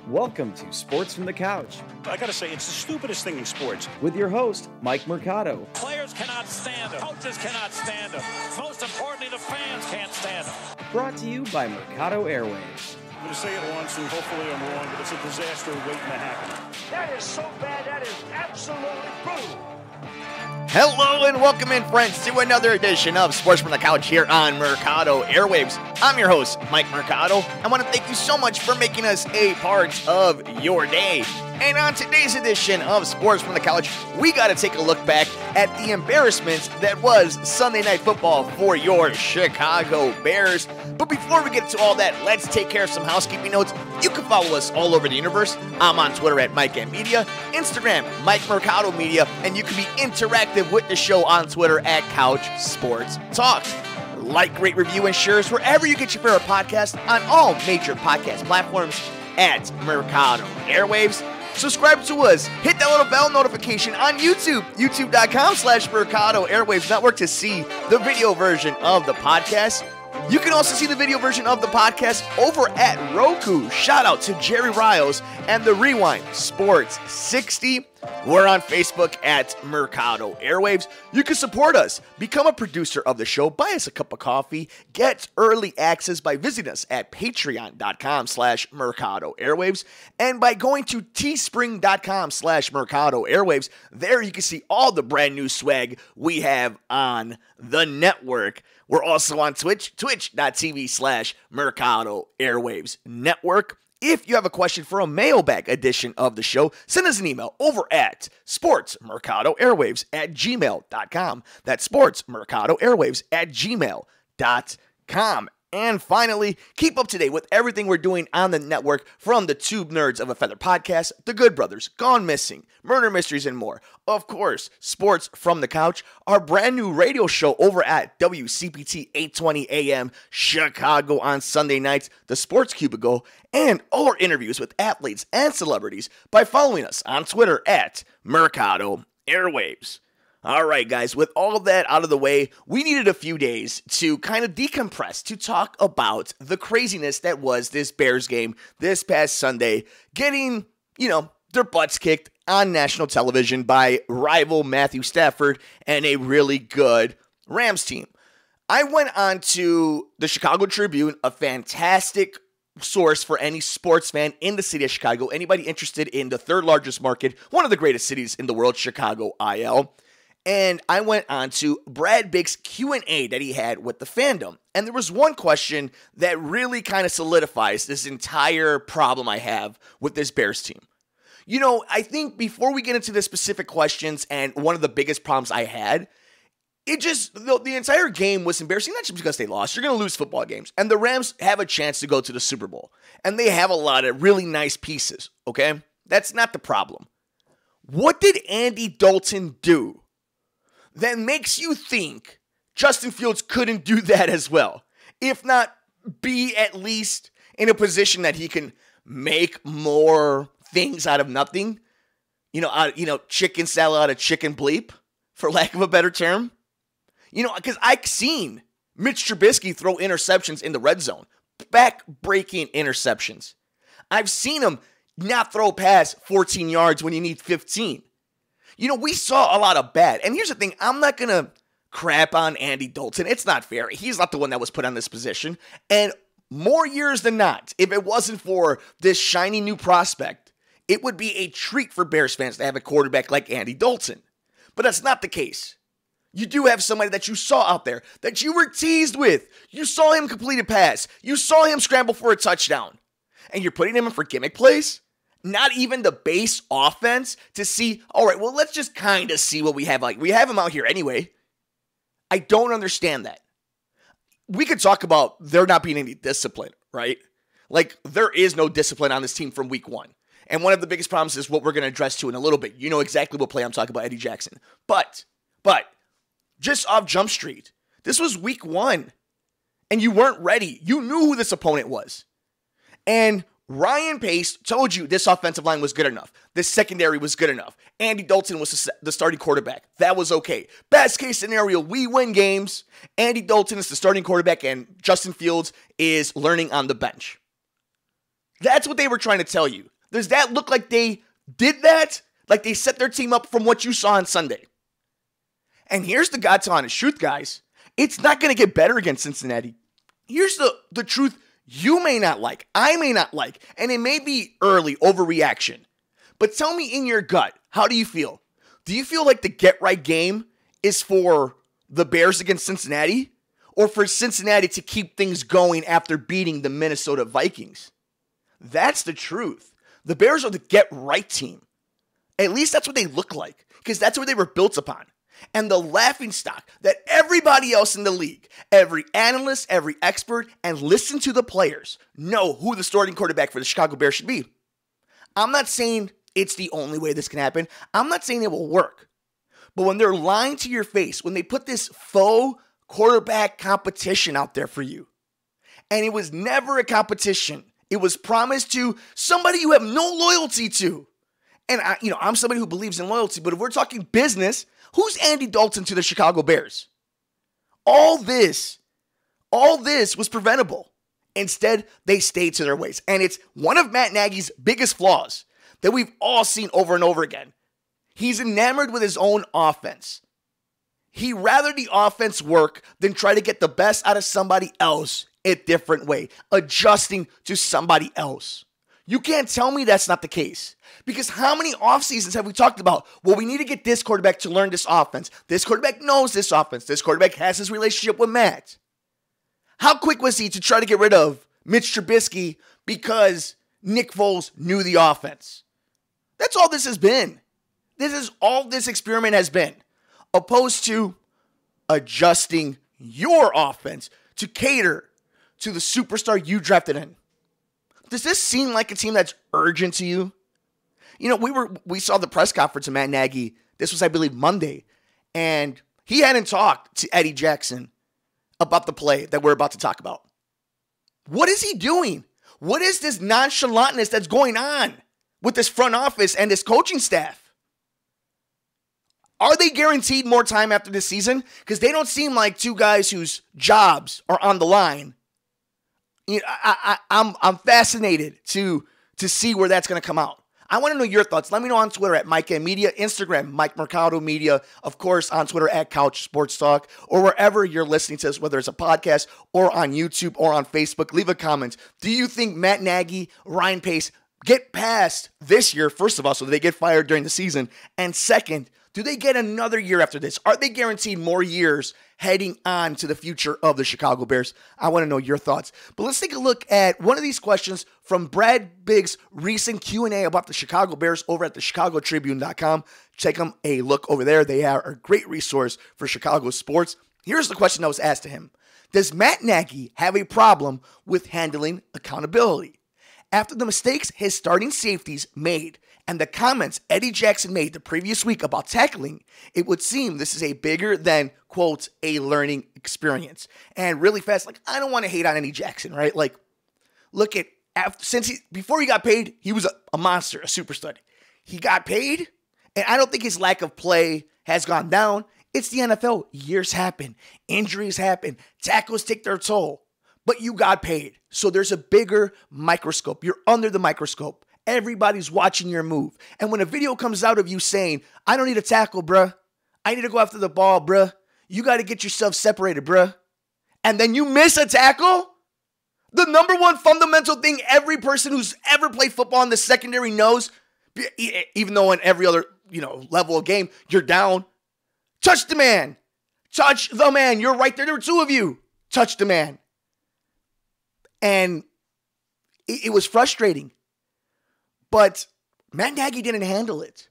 Welcome to Sports from the Couch. I gotta say, it's the stupidest thing in sports. With your host, Mike Mercado. Players cannot stand him. Coaches cannot stand him. Most importantly, the fans can't stand him. Brought to you by Mercado Airwaves. I'm gonna say it once, and hopefully I'm wrong, but it's a disaster waiting to happen. That is so bad, that is absolutely brutal. Hello and welcome in, friends, to another edition of Sports from the Couch here on Mercado Airwaves. I'm your host, Mike Mercado. I want to thank you so much for making us a part of your day. And on today's edition of Sports from the Couch, we got to take a look back at the embarrassment that was Sunday Night Football for your Chicago Bears. But before we get to all that, let's take care of some housekeeping notes. You can follow us all over the universe. I'm on Twitter at Mike M Media, Instagram, Mike Mercado Media, and you can be interactive with the show on Twitter at Couch Sports Talk. Like, rate, review, and shares wherever you get your favorite podcast on all major podcast platforms at Mercado Airwaves. Subscribe to us. Hit that little bell notification on YouTube, youtube.com/Mercado Airwaves Network to see the video version of the podcast. You can also see the video version of the podcast over at ROKU. Shout out to Jerry Riles and the Rewind Sports 60. We're on Facebook at Mercado Airwaves. You can support us. Become a producer of the show. Buy us a cup of coffee. Get early access by visiting us at patreon.com/Mercado Airwaves and by going to teespring.com/Mercado Airwaves. There you can see all the brand new swag we have on the network. We're also on Twitch, twitch.tv/Mercado Airwaves Network. If you have a question for a mailbag edition of the show, send us an email over at sportsmercadoairwaves@gmail.com. That's sportsmercadoairwaves@gmail.com. And finally, keep up to date with everything we're doing on the network from the Tube Nerds of a Feather podcast, The Good Brothers, Gone Missing, Murder Mysteries, and more. Of course, Sports from the Couch, our brand new radio show over at WCPT 820 AM Chicago on Sunday nights, The Sports Cubicle, and all our interviews with athletes and celebrities by following us on Twitter at Mercado Airwaves. All right, guys, with all that out of the way, we needed a few days to kind of decompress, to talk about the craziness that was this Bears game this past Sunday, getting, their butts kicked on national television by rival Matthew Stafford and a really good Rams team. I went on to the Chicago Tribune, a fantastic source for any sports fan in the city of Chicago, anybody interested in the third largest market, one of the greatest cities in the world, Chicago IL. And I went on to Brad Bick's Q&A that he had with the fandom. And there was one question that really kind of solidifies this entire problem I have with this Bears team. I think before we get into the specific questions and one of the biggest problems I had, the entire game was embarrassing, not just because they lost. You're going to lose football games. And the Rams have a chance to go to the Super Bowl. And they have a lot of really nice pieces, okay? That's not the problem. What did Andy Dalton do that makes you think Justin Fields couldn't do that as well? If not, be at least in a position that he can make more things out of nothing. Chicken salad out of chicken bleep, for lack of a better term. Because I've seen Mitch Trubisky throw interceptions in the red zone, back-breaking interceptions. I've seen him not throw past 14 yards when you need 15. We saw a lot of bad. And here's the thing. I'm not going to crap on Andy Dalton. It's not fair. He's not the one that was put on this position. And more years than not, if it wasn't for this shiny new prospect, it would be a treat for Bears fans to have a quarterback like Andy Dalton. But that's not the case. You do have somebody that you saw out there that you were teased with. You saw him complete a pass. You saw him scramble for a touchdown. And you're putting him in for gimmick plays? Not even the base offense to see, all right, well, let's just kind of see what we have. We have him out here anyway. I don't understand that. We could talk about there not being any discipline, right? There is no discipline on this team from week one. And one of the biggest problems is what we're going to address to in a little bit. You know exactly what play I'm talking about, Eddie Jackson. But, just off Jump Street, this was week one. And you weren't ready. You knew who this opponent was. And Ryan Pace told you this offensive line was good enough. This secondary was good enough. Andy Dalton was the starting quarterback. That was okay. Best case scenario, we win games. Andy Dalton is the starting quarterback and Justin Fields is learning on the bench. That's what they were trying to tell you. Does that look like they did that? Like they set their team up from what you saw on Sunday? And here's the God's honest truth, guys. It's not going to get better against Cincinnati. Here's the truth you may not like, I may not like, and it may be early overreaction. But tell me in your gut, how do you feel? Do you feel like the get-right game is for the Bears against Cincinnati? Or for Cincinnati to keep things going after beating the Minnesota Vikings? That's the truth. The Bears are the get-right team. At least that's what they look like, because that's what they were built upon. And the laughingstock that everybody else in the league, every analyst, every expert, and listen to the players, know who the starting quarterback for the Chicago Bears should be. I'm not saying it's the only way this can happen. I'm not saying it will work. But when they're lying to your face, when they put this faux quarterback competition out there for you, and it was never a competition. It was promised to somebody you have no loyalty to. And I'm somebody who believes in loyalty, but if we're talking business, who's Andy Dalton to the Chicago Bears? All this was preventable. Instead, they stayed to their ways. And it's one of Matt Nagy's biggest flaws that we've all seen over and over again. He's enamored with his own offense. He'd rather the offense work than try to get the best out of somebody else a different way, adjusting to somebody else. You can't tell me that's not the case. Because how many off seasons have we talked about? Well, we need to get this quarterback to learn this offense. This quarterback knows this offense. This quarterback has his relationship with Matt. How quick was he to try to get rid of Mitch Trubisky because Nick Foles knew the offense? That's all this has been. This is all this experiment has been. Opposed to adjusting your offense to cater to the superstar you drafted in. Does this seem like a team that's urgent to you? We saw the press conference of Matt Nagy. This was, I believe, Monday. And he hadn't talked to Eddie Jackson about the play that we're about to talk about. What is he doing? What is this nonchalantness that's going on with this front office and this coaching staff? Are they guaranteed more time after this season? Because they don't seem like two guys whose jobs are on the line. I'm fascinated to see where that's going to come out. I want to know your thoughts. Let me know on Twitter at Mike M Media, Instagram, Mike Mercado Media, of course, on Twitter at Couch Sports Talk, or wherever you're listening to this, whether it's a podcast or on YouTube or on Facebook. Leave a comment. Do you think Matt Nagy, Ryan Pace get past this year, first of all, so they get fired during the season? And second, do they get another year after this? Are they guaranteed more years heading on to the future of the Chicago Bears? I want to know your thoughts. But let's take a look at one of these questions from Brad Biggs' recent Q&A about the Chicago Bears over at thechicagotribune.com. Check them a look over there. They are a great resource for Chicago sports. Here's the question that was asked to him. Does Matt Nagy have a problem with handling accountability? After the mistakes his starting safeties made and the comments Eddie Jackson made the previous week about tackling, it would seem this is a bigger than, quote, a learning experience. And really fast, I don't want to hate on Eddie Jackson, right? Look at, before he got paid, he was a monster, a superstar. He got paid, and I don't think his lack of play has gone down. It's the NFL. Years happen. Injuries happen. Tackles take their toll. But you got paid. So there's a bigger microscope. You're under the microscope. Everybody's watching your move. And when a video comes out of you saying, I don't need a tackle, bruh. I need to go after the ball, bruh. You got to get yourself separated, bruh. And then you miss a tackle? The number one fundamental thing every person who's ever played football in the secondary knows, even though in every other level of game, you're down. Touch the man. Touch the man. You're right there. There were two of you. Touch the man. And it was frustrating. But Matt Nagy didn't handle it.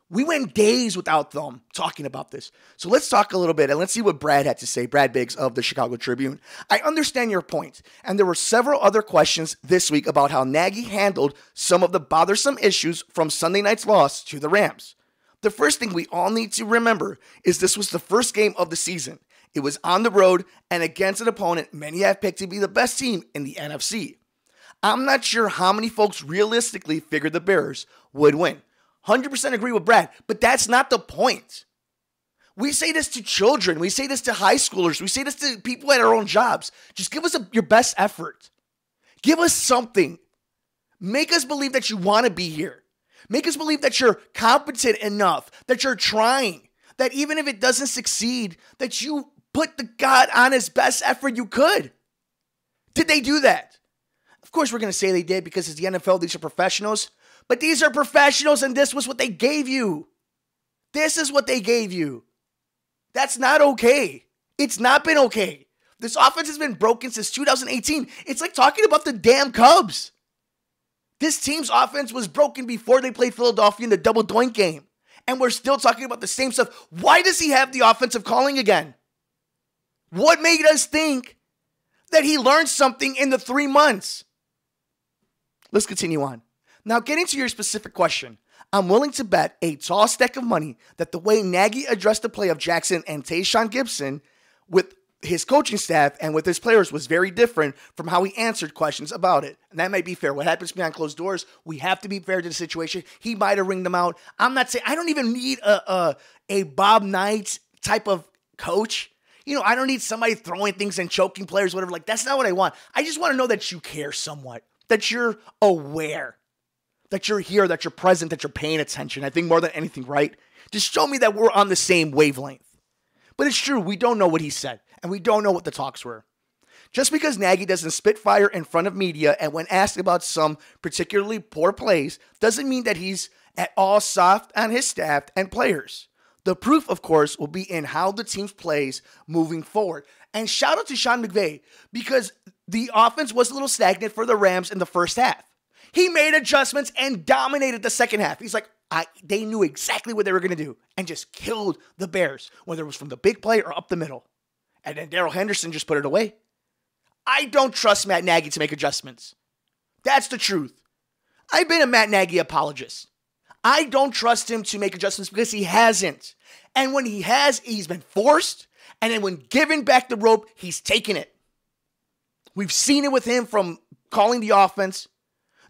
We went days without them talking about this. So let's talk a little bit and let's see what Brad had to say, Brad Biggs of the Chicago Tribune. I understand your point, and there were several other questions this week about how Nagy handled some of the bothersome issues from Sunday night's loss to the Rams. The first thing we all need to remember is this was the first game of the season. It was on the road and against an opponent many have picked to be the best team in the NFC. I'm not sure how many folks realistically figured the Bears would win. 100% agree with Brad, but that's not the point. We say this to children. We say this to high schoolers. We say this to people at our own jobs. Just give us your best effort. Give us something. Make us believe that you want to be here. Make us believe that you're competent enough, that you're trying, that even if it doesn't succeed, that you put the God honest best effort you could. Did they do that? Of course, we're going to say they did because it's the NFL. These are professionals. But these are professionals, and this was what they gave you. This is what they gave you. That's not okay. It's not been okay. This offense has been broken since 2018. It's like talking about the damn Cubs. This team's offense was broken before they played Philadelphia in the double doink game. And we're still talking about the same stuff. Why does he have the offensive calling again? What made us think that he learned something in the 3 months? Let's continue on. Now, getting to your specific question, I'm willing to bet a tall stack of money that the way Nagy addressed the play of Jackson and Tayshaun Gibson with his coaching staff and with his players was very different from how he answered questions about it. And that might be fair. What happens behind closed doors, we have to be fair to the situation. He might have ringed them out. I'm not saying, I don't even need a Bob Knight type of coach. You know, I don't need somebody throwing things and choking players, whatever. Like, that's not what I want. I just want to know that you care somewhat, that you're aware, that you're here, that you're present, that you're paying attention. I think more than anything, right? Just show me that we're on the same wavelength. But it's true, we don't know what he said, and we don't know what the talks were. Just because Nagy doesn't spit fire in front of media and when asked about some particularly poor plays doesn't mean that he's at all soft on his staff and players. The proof, of course, will be in how the team plays moving forward. And shout out to Sean McVay, because the offense was a little stagnant for the Rams in the first half. He made adjustments and dominated the second half. He's like, they knew exactly what they were going to do and just killed the Bears, whether it was from the big play or up the middle. And then Darrell Henderson just put it away. I don't trust Matt Nagy to make adjustments. That's the truth. I've been a Matt Nagy apologist. I don't trust him to make adjustments because he hasn't. And when he has, he's been forced. And then when given back the rope, he's taken it. We've seen it with him from calling the offense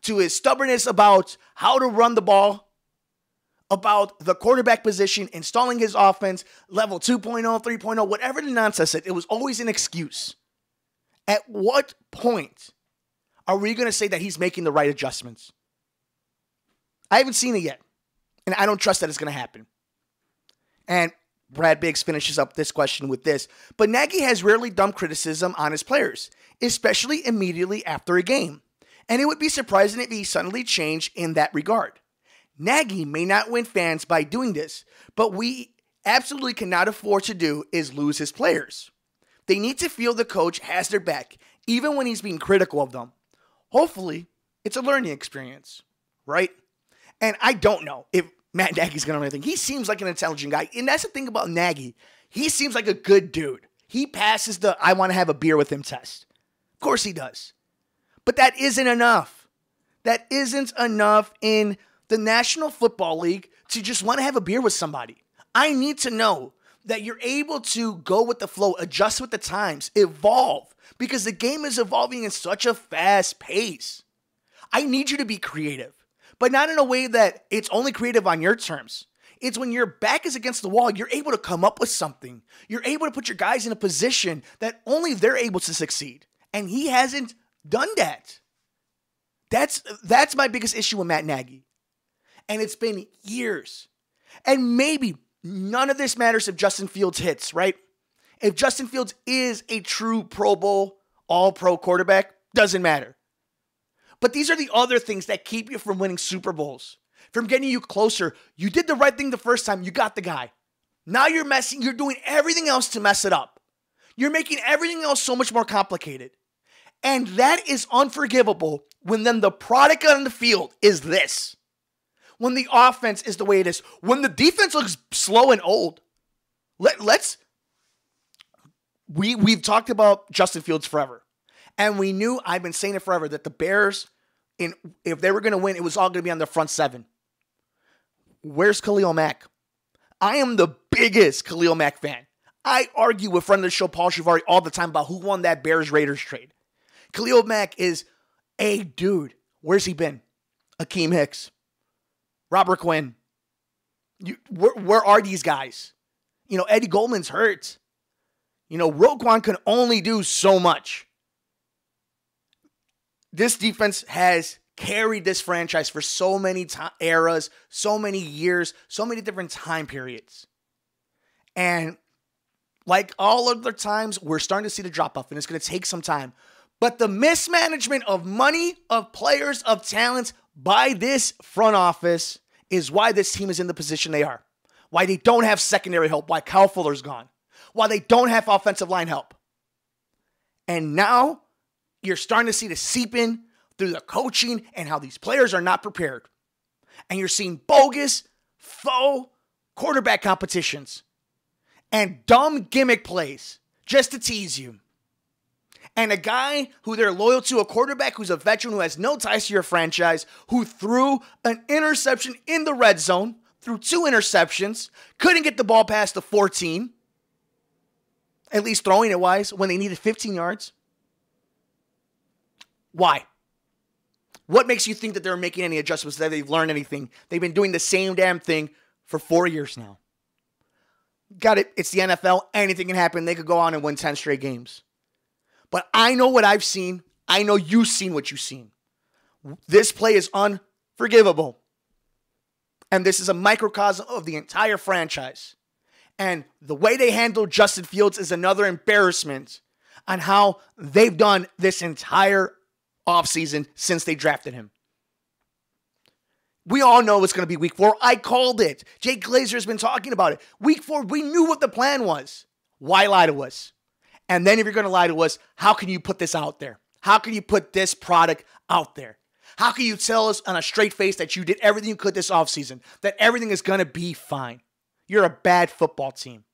to his stubbornness about how to run the ball, about the quarterback position, installing his offense, level 2.0, 3.0, whatever the nonsense is, it was always an excuse. At what point are we going to say that he's making the right adjustments? I haven't seen it yet, and I don't trust that it's going to happen. And Brad Biggs finishes up this question with this, but Nagy has rarely dumped criticism on his players, especially immediately after a game. And it would be surprising if he suddenly changed in that regard. Nagy may not win fans by doing this, but we absolutely cannot afford to do is lose his players. They need to feel the coach has their back, even when he's being critical of them. Hopefully, it's a learning experience, right? And I don't know if Matt Nagy's going to do anything. He seems like an intelligent guy. And that's the thing about Nagy. He seems like a good dude. He passes the I want to have a beer with him test. Of course he does. But that isn't enough. That isn't enough in the National Football League to just want to have a beer with somebody. I need to know that you're able to go with the flow, adjust with the times, evolve, because the game is evolving in such a fast pace. I need you to be creative, but not in a way that it's only creative on your terms. It's when your back is against the wall, you're able to come up with something. You're able to put your guys in a position that only they're able to succeed. And he hasn't done that. That's my biggest issue with Matt Nagy. And it's been years. And maybe none of this matters if Justin Fields hits, right? If Justin Fields is a true Pro Bowl, all-pro quarterback, doesn't matter. But these are the other things that keep you from winning Super Bowls, from getting you closer. You did the right thing the first time. You got the guy. Now you're doing everything else to mess it up. You're making everything else so much more complicated. And that is unforgivable when then the product on the field is this. When the offense is the way it is. When the defense looks slow and old. We've talked about Justin Fields forever. And we knew, I've been saying it forever, that the Bears, if they were going to win, it was all going to be on their front seven. Where's Khalil Mack? I am the biggest Khalil Mack fan. I argue with friend of the show, Paul Shivari, all the time about who won that Bears-Raiders trade. Khalil Mack is a dude. Where's he been? Akeem Hicks. Robert Quinn. Where are these guys? Eddie Goldman's hurt. Roquan can only do so much. This defense has carried this franchise for so many eras, so many years, so many different time periods. And like all other times, we're starting to see the drop-off, and it's going to take some time. But the mismanagement of money, of players, of talents by this front office is why this team is in the position they are. Why they don't have secondary help, why Kyle Fuller's gone, why they don't have offensive line help. And now you're starting to see the seep in through the coaching and how these players are not prepared. And you're seeing bogus, faux quarterback competitions and dumb gimmick plays just to tease you. And a guy who they're loyal to, a quarterback who's a veteran who has no ties to your franchise, who threw an interception in the red zone, threw 2 interceptions, couldn't get the ball past the 14, at least throwing it wise, when they needed 15 yards. Why? What makes you think that they're making any adjustments, that they've learned anything? They've been doing the same damn thing for 4 years now. Got it. It's the NFL. Anything can happen. They could go on and win 10 straight games. But I know what I've seen. I know you've seen what you've seen. This play is unforgivable. And this is a microcosm of the entire franchise. And the way they handle Justin Fields is another embarrassment on how they've done this entire offseason since they drafted him. We all know it's going to be week 4. I called it. Jake Glazer has been talking about it. Week 4, we knew what the plan was. Why lie to us? And then if you're going to lie to us, how can you put this out there? How can you put this product out there? How can you tell us on a straight face that you did everything you could this offseason, that everything is going to be fine? You're a bad football team.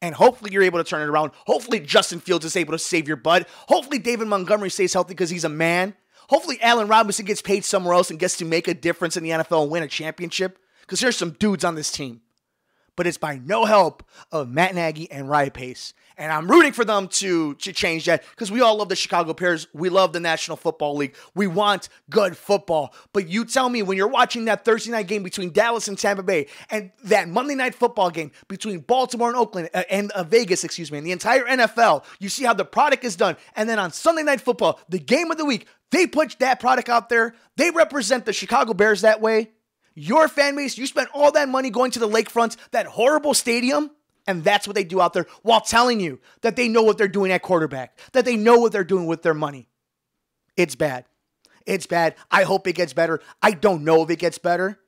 And hopefully you're able to turn it around. Hopefully Justin Fields is able to save your butt. Hopefully David Montgomery stays healthy because he's a man. Hopefully Allen Robinson gets paid somewhere else and gets to make a difference in the NFL and win a championship. Because there's some dudes on this team. But it's by no help of Matt Nagy and Ryan Pace. And I'm rooting for them to change that because we all love the Chicago Bears. We love the National Football League. We want good football. But you tell me when you're watching that Thursday night game between Dallas and Tampa Bay and that Monday night football game between Baltimore and Oakland and Vegas, and the entire NFL, you see how the product is done. And then on Sunday night football, the game of the week, they put that product out there. They represent the Chicago Bears that way. Your fan base, you spent all that money going to the lakefront, that horrible stadium, and that's what they do out there while telling you that they know what they're doing at quarterback, that they know what they're doing with their money. It's bad. It's bad. I hope it gets better. I don't know if it gets better.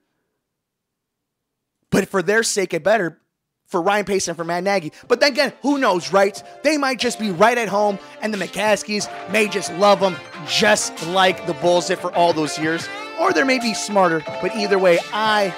But for their sake, it better for Ryan Pace and for Matt Nagy. But then again, who knows, right? They might just be right at home, and the McCaskies may just love them just like the Bulls did for all those years. Or they may be smarter, but either way, I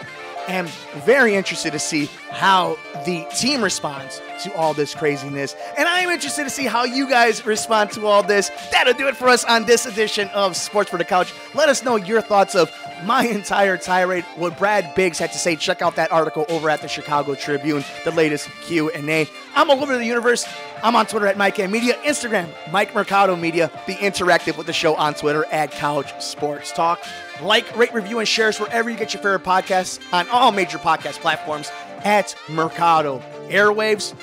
am very interested to see how the team responds to all this craziness. And I am interested to see how you guys respond to all this. That'll do it for us on this edition of Sports for the Couch. Let us know your thoughts of my entire tirade, what Brad Biggs had to say. Check out that article over at the Chicago Tribune, the latest Q&A. I'm all over the universe. I'm on Twitter at Mike M Media, Instagram, Mike Mercado Media. Be interactive with the show on Twitter at Couch Sports Talk. Like, rate, review, and share us wherever you get your favorite podcasts on all major podcast platforms at Mercado Airwaves.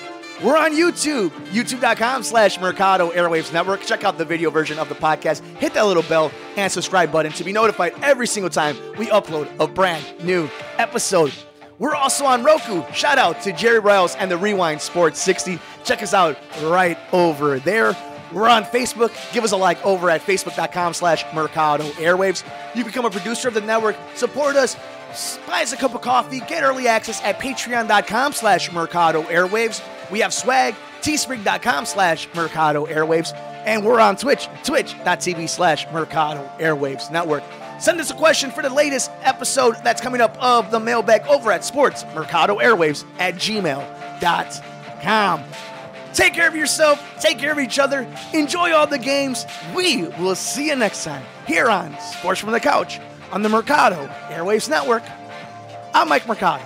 We're on YouTube, youtube.com/Mercado Airwaves Network. Check out the video version of the podcast. Hit that little bell and subscribe button to be notified every single time we upload a brand new episode. We're also on Roku. Shout out to Jerry Riles and the Rewind Sports 60. Check us out right over there. We're on Facebook. Give us a like over at facebook.com/Mercado Airwaves. You become a producer of the network. Support us. Buy us a cup of coffee. Get early access at patreon.com/Mercado Airwaves. We have swag. teespring.com/Mercado Airwaves. And we're on Twitch. Twitch.tv/Mercado Airwaves Network. Send us a question for the latest episode that's coming up of the mailbag over at sportsmercadoairwaves@gmail.com. Take care of yourself. Take care of each other. Enjoy all the games. We will see you next time here on Sports from the Couch on the Mercado Airwaves Network. I'm Mike Mercado.